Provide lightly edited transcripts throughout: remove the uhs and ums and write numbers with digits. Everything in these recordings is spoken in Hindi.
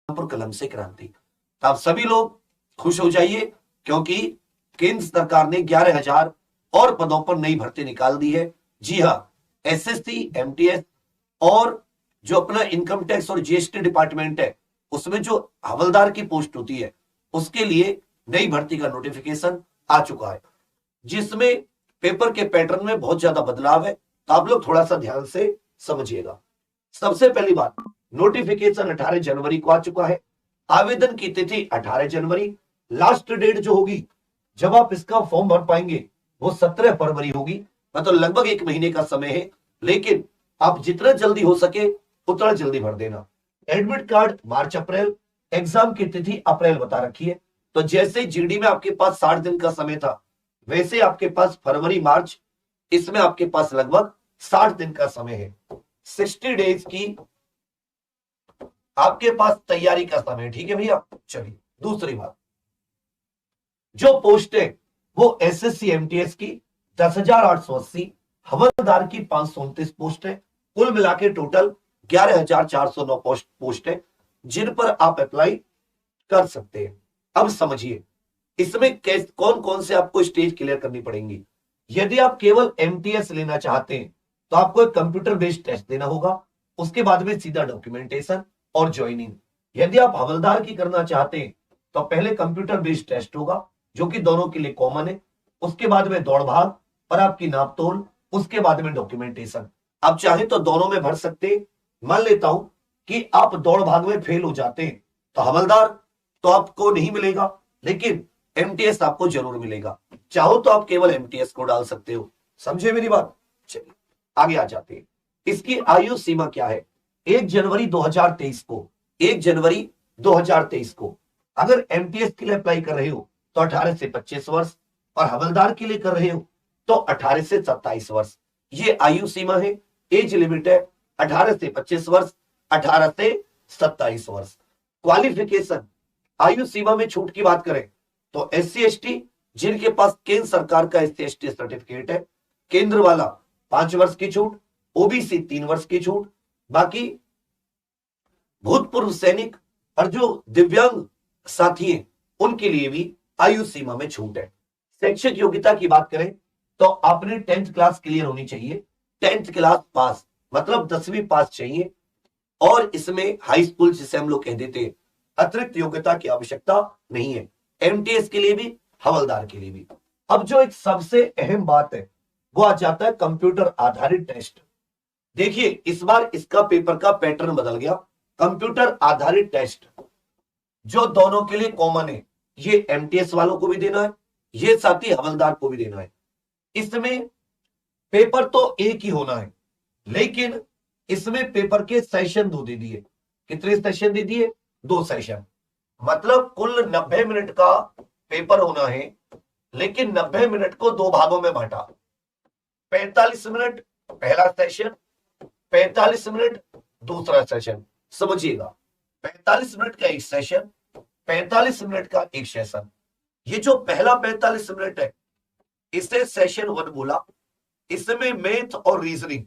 कलम से क्रांति। तो आप सभी लोग खुश हो जाइए, क्योंकि केंद्र सरकार ने 11,000 और पदों पर नई भर्ती निकाल दी है। जी हाँ, एसएससी, एमटीएस और जो अपना इनकम टैक्स और जीएसटी डिपार्टमेंट है, उसमें जो हवलदार की पोस्ट होती है, उसके लिए नई भर्ती का नोटिफिकेशन आ चुका है, जिसमें पेपर के पैटर्न में बहुत ज्यादा बदलाव है। तो आप लोग थोड़ा सा ध्यान से समझिएगा। सबसे पहली बात, नोटिफिकेशन 18 जनवरी को आ चुका है। आवेदन की तिथि 18 जनवरी। लास्ट डेट जो होगी जब आप इसका फॉर्म भर पाएंगे वो 17 फरवरी होगी। मतलब लगभग 1 महीने का समय है, लेकिन आप जितना जल्दी हो सके उतना जल्दी भर देना। एडमिट कार्ड मार्च अप्रैल, एग्जाम की तिथि अप्रैल बता रखी है। तो जैसे जीडी में आपके पास 60 दिन का समय था, वैसे आपके पास फरवरी मार्च, इसमें आपके पास लगभग 60 दिन का समय है। 60 डेज की आपके पास तैयारी का समय। ठीक है भैया। चलिए दूसरी बात, जो पोस्ट है वो एसएससी एमटीएस की 10,880, हवलदार की 529 पोस्ट है। कुल मिला के टोटल 11,409 पोस्ट है, जिन पर आप अप्लाई कर सकते हैं। अब समझिए इसमें कौन कौन से आपको स्टेज क्लियर करनी पड़ेंगी। यदि आप केवल एमटीएस लेना चाहते हैं तो आपको एक कंप्यूटर बेस्ड टेस्ट देना होगा, उसके बाद में सीधा डॉक्यूमेंटेशन और ज्वाइनिंग। यदि आप हवलदार की करना चाहते हैं तो पहले कंप्यूटर बेस्ड टेस्ट होगा, जो कि दोनों के लिए कॉमन है। उसके बाद में दौड़ भाग और आपकी नाप तोल, उसके बाद में डॉक्यूमेंटेशन। आप चाहे तो दोनों में भर सकते हैं। मान लेता हूं कि आप दौड़ भाग में फेल हो जाते हैं तो हवलदार तो आपको नहीं मिलेगा, लेकिन एमटीएस आपको जरूर मिलेगा। चाहो तो आप केवल एमटीएस को डाल सकते हो। समझे मेरी बात। चलिए आगे आ जाते हैं। इसकी आयु सीमा क्या है। 1 जनवरी 2023 को 1 जनवरी 2023 को अगर एमटीएस के लिए अप्लाई कर रहे हो तो 18 से 25 वर्ष, और हवलदार के लिए कर रहे हो तो 18 से 27 वर्ष। ये आयु सीमा है, एज लिमिट है 18 से 25 वर्ष, 18 से 27 वर्ष। क्वालिफिकेशन, आयु सीमा में छूट की बात करें तो एससी एसटी जिनके पास केंद्र सरकार का एससी एसटी सर्टिफिकेट है, केंद्र वाला 5 वर्ष की छूट, ओबीसी 3 वर्ष की छूट। बाकी भूतपूर्व सैनिक और जो दिव्यांग साथी हैं उनके लिए भी आयु सीमा में छूट है। शैक्षिक योग्यता की बात करें तो आपने 10th क्लास क्लियर होनी चाहिए। 10th क्लास पास मतलब 10वीं पास चाहिए, और इसमें हाई स्कूल जिसे हम लोग कह देते हैं, अतिरिक्त योग्यता की आवश्यकता नहीं है, एमटीएस के लिए भी हवलदार के लिए भी। अब जो एक सबसे अहम बात है वो आ जाता है कंप्यूटर आधारित टेस्ट। देखिए इस बार इसका पेपर का पैटर्न बदल गया। कंप्यूटर आधारित टेस्ट जो दोनों के लिए कॉमन है, ये एमटीएस वालों को भी देना है, ये साथ ही हवलदार को भी देना है। इसमें पेपर तो एक ही होना है, लेकिन इसमें पेपर के सेशन 2 दे दिए। कितने सेशन दे दिए? 2 सेशन। मतलब कुल 90 मिनट का पेपर होना है, लेकिन 90 मिनट को 2 भागों में बांटा। 45 मिनट पहला सेशन, 45 मिनट दूसरा सेशन। समझिएगा, 45 मिनट का एक सेशन, 45 मिनट का एक सेशन। ये जो पहला 45 मिनट है इसे सेशन 1 बोला। इसमें मैथ और रीजनिंग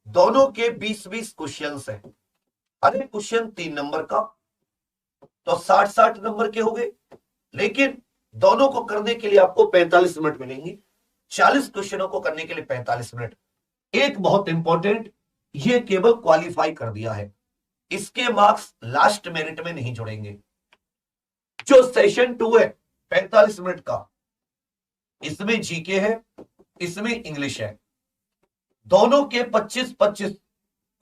दोनों के 20-20 क्वेश्चंस हैं। अरे क्वेश्चन 3 नंबर का तो 60-60 नंबर के हो गए, लेकिन दोनों को करने के लिए आपको 45 मिनट मिलेंगी। 40 क्वेश्चनों को करने के लिए 45 मिनट। एक बहुत इंपॉर्टेंट, ये केवल क्वालिफाई कर दिया है, इसके मार्क्स लास्ट मेरिट में नहीं जुड़ेंगे। जो सेशन 2 है 45 मिनट का, इसमें जीके है, इसमें इंग्लिश है। दोनों के 25-25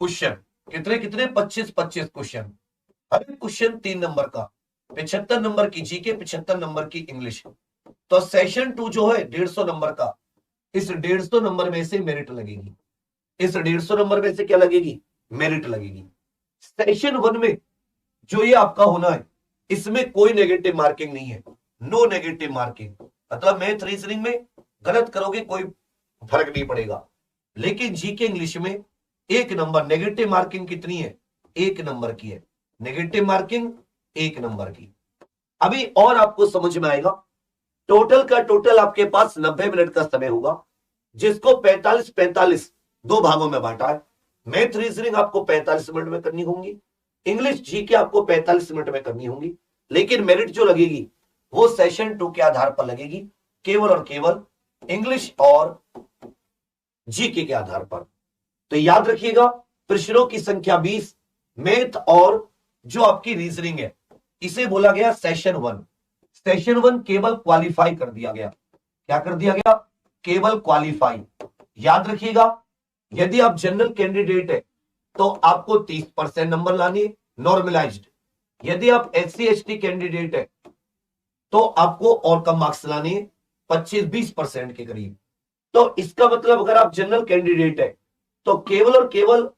क्वेश्चन। कितने कितने? 25-25 क्वेश्चन। अरे क्वेश्चन 3 नंबर का, 75 नंबर की जीके, 75 नंबर की इंग्लिश। तो सेशन 2 जो है 150 नंबर का, इस 150 नंबर में से मेरिट लगेगी। इस 150 नंबर में से क्या लगेगी? मेरिट लगेगी। सेशन 1 में जो ये आपका होना है, इसमें कोई नेगेटिव मार्किंग नहीं है, नो नेगेटिव मार्किंग। मतलब मैथ रीजनिंग में गलत करोगे कोई फर्क नहीं पड़ेगा, लेकिन जीके इंग्लिश में 1 नंबर। नेगेटिव मार्किंग कितनी है? 1 नंबर की है। नेगेटिव मार्किंग 1 नंबर की। अभी और आपको समझ में आएगा। टोटल का टोटल आपके पास 90 मिनट का समय होगा, जिसको 45-45 2 भागों में बांटा है। मैथ रीजनिंग आपको 45 मिनट में करनी होंगी, इंग्लिश जीके आपको 45 मिनट में करनी होगी, लेकिन मेरिट जो लगेगी वो सेशन 2 के आधार पर लगेगी, केवल और केवल इंग्लिश और जीके के आधार पर। तो याद रखिएगा, प्रश्नों की संख्या 20, मैथ और जो आपकी रीजनिंग है इसे बोला गया सेशन 1। सेशन 1 केवल क्वालिफाई कर दिया गया। क्या कर दिया गया? केवल क्वालिफाई। याद रखिएगा, यदि आप जनरल कैंडिडेट है तो आपको 30% नंबर लाने नॉर्मलाइज्ड। यदि आप SC ST कैंडिडेट है तो आपको और कम मार्क्स लाने 25-20% के करीब। तो इसका मतलब अगर आप जनरल कैंडिडेट है तो केवल और केवल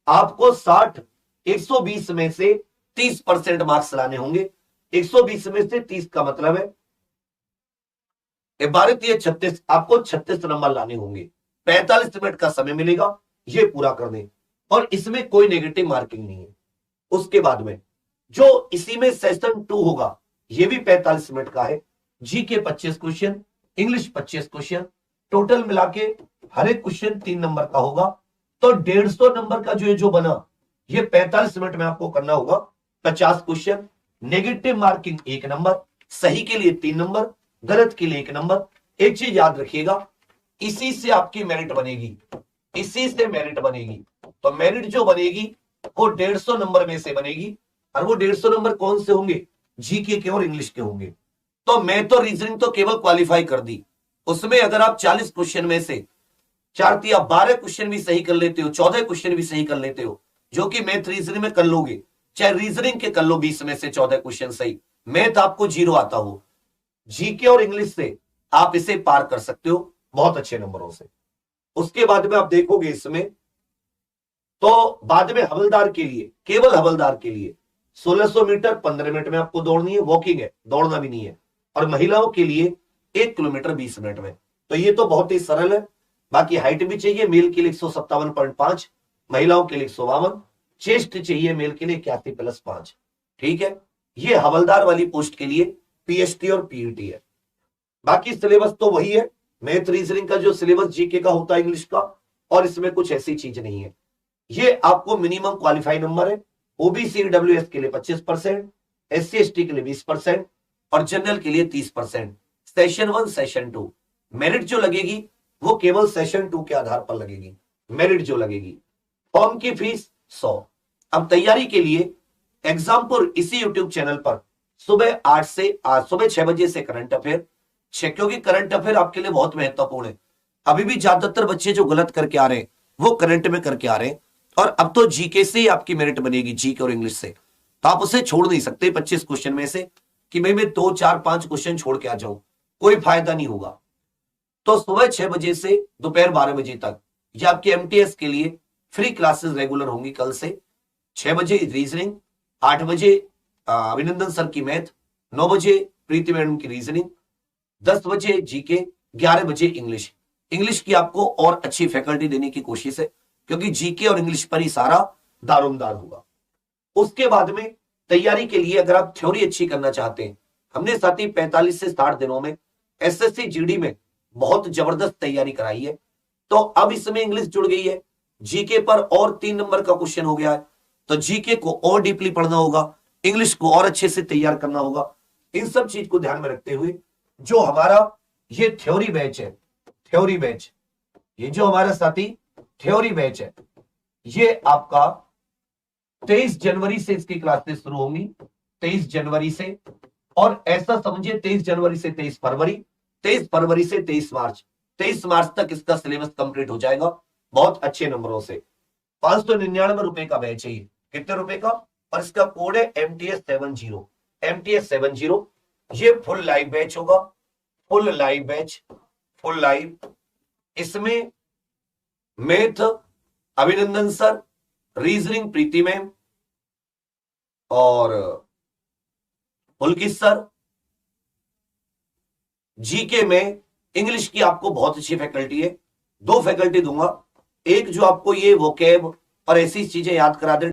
आपको 60 120 में से 30% मार्क्स लाने होंगे। 120 में से 30 का मतलब है 36, आपको 36 नंबर लाने होंगे। 45 मिनट का समय मिलेगा ये पूरा करने, और इसमें कोई नेगेटिव मार्किंग नहीं है। उसके बाद में जो इसी में सेशन 2 होगा ये भी 45 मिनट का है। GK 25 question, English 25 question, total मिला के हर एक क्वेश्चन 3 नंबर का होगा। तो 150 नंबर का जो बना ये 45 मिनट में आपको करना होगा। 50 क्वेश्चन, नेगेटिव मार्किंग 1 नंबर, सही के लिए 3 नंबर, गलत के लिए 1 नंबर। एक चीज याद रखिएगा, इसी से आपकी मेरिट बनेगी, इसी से मेरिट बनेगी। तो मेरिट जो बनेगी वो 150 नंबर में से बनेगी, और वो 150 नंबर कौन से होंगे? जीके के और इंग्लिश के होंगे। तो मैं तो रीजनिंग तो केवल क्वालिफाई कर दी, उसमें अगर आप 40 क्वेश्चन में से 4 या 12 क्वेश्चन भी सही कर लेते हो, 14 क्वेश्चन भी सही कर लेते हो, जो कि मैथ रीजनिंग में कर लोगे, चाहे रीजनिंग के कर लो 20 में से 14 क्वेश्चन सही, मैथ आपको 0 आता हो, जीके और इंग्लिश से आप इसे पार कर सकते हो बहुत अच्छे नंबरों से। उसके बाद में आप देखोगे इसमें, तो बाद में हवलदार के लिए, केवल हवलदार के लिए 1600 मीटर 15 मिनट में आपको दौड़नी है, वॉकिंग है, दौड़ना भी नहीं है। और महिलाओं के लिए 1 किलोमीटर 20 मिनट में। तो ये तो बहुत ही सरल है। बाकी हाइट भी चाहिए, मेल के लिए 157.5, महिलाओं के लिए 152, चेस्ट चाहिए मेल के लिए 81+5। ठीक है, ये हवलदार वाली पोस्ट के लिए PST और PET है। बाकी सिलेबस तो वही है, मैथ रीजनिंग का जो सिलेबस जीके का होता है इंग्लिश का, और इसमें कुछ ऐसी चीज नहीं है। ये आपको मिनिमम क्वालिफाई नंबर है। OBC EWS के लिए 25%, SC ST के लिए 20% और जनरल के लिए 30%। सेशन 1 सेशन 2 मेरिट जो लगेगी वो केवल सेशन 2 के आधार पर लगेगी। मेरिट जो लगेगी, फॉर्म की फीस 100। अब तैयारी के लिए एग्जामपुर इसी यूट्यूब चैनल पर सुबह 6 बजे से करंट अफेयर, क्योंकि करंट अफेयर आपके लिए बहुत महत्वपूर्ण है। अभी भी ज्यादातर बच्चे जो गलत करके आ रहे हैं वो करंट में करके आ रहे हैं, और अब तो जीके से ही आपकी मेरिट बनेगी, जीके और इंग्लिश से। तो आप उसे छोड़ नहीं सकते 25 क्वेश्चन में से कि मैं 2, 4, 5 क्वेश्चन छोड़ के आ जाऊं, कोई फायदा नहीं होगा। तो सुबह 6 बजे से दोपहर 12 बजे तक ये आपके MTS के लिए फ्री क्लासेस रेगुलर होंगी। कल से 6 बजे रीजनिंग, 8 बजे अभिनंदन सर की मैथ, 9 बजे प्रीति मैडम की रीजनिंग, 10 बजे जीके, 11 बजे इंग्लिश। इंग्लिश की आपको और अच्छी फैकल्टी देने की कोशिश है, क्योंकि जीके और इंग्लिश पर ही सारा दारोमदार होगा। उसके बाद में तैयारी के लिए अगर आप थ्योरी अच्छी करना चाहते हैं, हमने साथ ही 45 से 60 दिनों में SSC GD में बहुत जबरदस्त तैयारी कराई है। तो अब इसमें इंग्लिश जुड़ गई है, जीके पर और 3 नंबर का क्वेश्चन हो गया है, तो जीके को और डीपली पढ़ना होगा, इंग्लिश को और अच्छे से तैयार करना होगा। इन सब चीज को ध्यान में रखते हुए जो हमारा ये थ्योरी बैच है, थ्योरी बैच, ये जो हमारा साथी थ्योरी बैच है, ये आपका 23 जनवरी से इसकी क्लासेस शुरू होंगी, 23 जनवरी से। और ऐसा समझिए 23 जनवरी से 23 फरवरी, 23 फरवरी से 23 मार्च, 23 मार्च तक इसका सिलेबस कंप्लीट हो जाएगा बहुत अच्छे नंबरों से। 599 रुपए का बैच है ये। कितने रुपए का? और इसका कोड है MTS70, MTS70। ये फुल लाइव बैच होगा, full live batch, full live. इसमें मैथ अभिनंदन सर, रीजनिंग प्रीति मैम और पुलकित सर, जीके में इंग्लिश की आपको बहुत अच्छी फैकल्टी है। 2 फैकल्टी दूंगा, एक जो आपको ये वोकैब और ऐसी चीजें याद करा दे